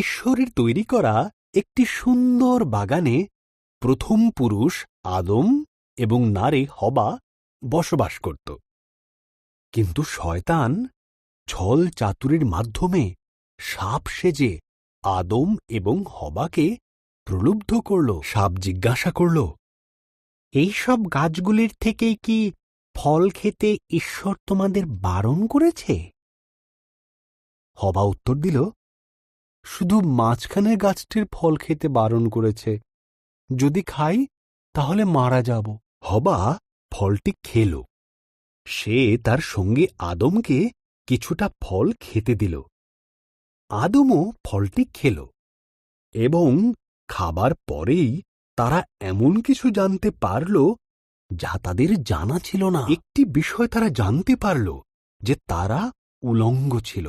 ঈশ্বরের তৈরি করা একটি সুন্দর বাগানে প্রথম পুরুষ আদম এবং নারী হবা বসবাস করত। কিন্তু শয়তান ছল চাতুরির মাধ্যমে সাপ সেজে আদম এবং হবাকে প্রলুব্ধ করল। সাপ জিজ্ঞাসা করল, এইসব গাছগুলির থেকেই কি ফল খেতে ঈশ্বর তোমাদের বারণ করেছে? হবা উত্তর দিল, শুধু মাঝখানের গাছটির ফল খেতে বারণ করেছে। যদি খাই তাহলে মারা যাব। হবা ফলটি খেল। সে তার সঙ্গে আদমকে কিছুটা ফল খেতে দিল। আদমও ফলটি খেল এবং খাবার পরেই তারা এমন কিছু জানতে পারল যা তাদের জানা ছিল না। একটি বিষয় তারা জানতে পারল যে তারা উলঙ্গ ছিল।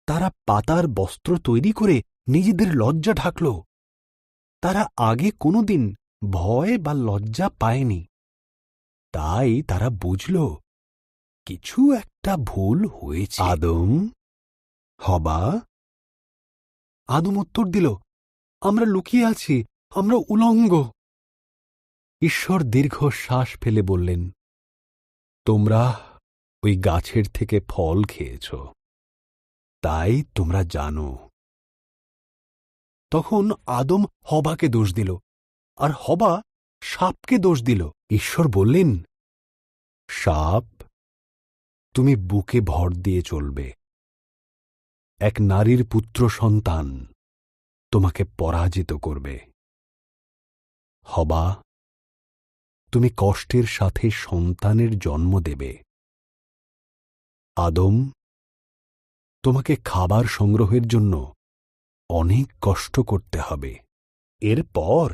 তারা পাতার বস্ত্র তৈরি করে নিজেদের লজ্জা ঢাকল। তারা আগে কোনোদিন ভয় বা লজ্জা পায়নি। তাই তারা বুঝল কিছু একটা ভুল হয়েছে। আদম, হবা? আদম উত্তর দিল, আমরা লুকিয়ে আছি, আমরা উলঙ্গ। ঈশ্বর দীর্ঘশ্বাস ফেলে বললেন, তোমরা ওই গাছের থেকে ফল খেয়েছ, তাই তোমরা জানো। তখন আদম হবাকে দোষ দিল, আর হবা সাপকে দোষ দিল। ঈশ্বর বললেন, সাপ, তুমি বুকে ভর দিয়ে চলবে। এক নারীর পুত্র সন্তান তোমাকে পরাজিত করবে। হবা, তুমি কষ্টের সাথে সন্তানের জন্ম দেবে। আদম, তোমাকে খাবার সংগ্রহের জন্য অনেক কষ্ট করতে হবে। এরপর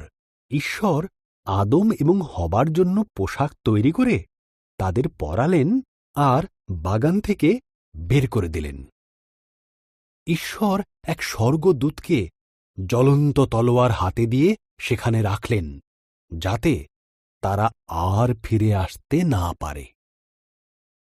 ঈশ্বর আদম এবং হবার জন্য পোশাক তৈরি করে তাদের পরালেন আর বাগান থেকে বের করে দিলেন। ঈশ্বর এক স্বর্গদূতকে জ্বলন্ত তলোয়ার হাতে দিয়ে সেখানে রাখলেন, যাতে তারা আর ফিরে আসতে না পারে।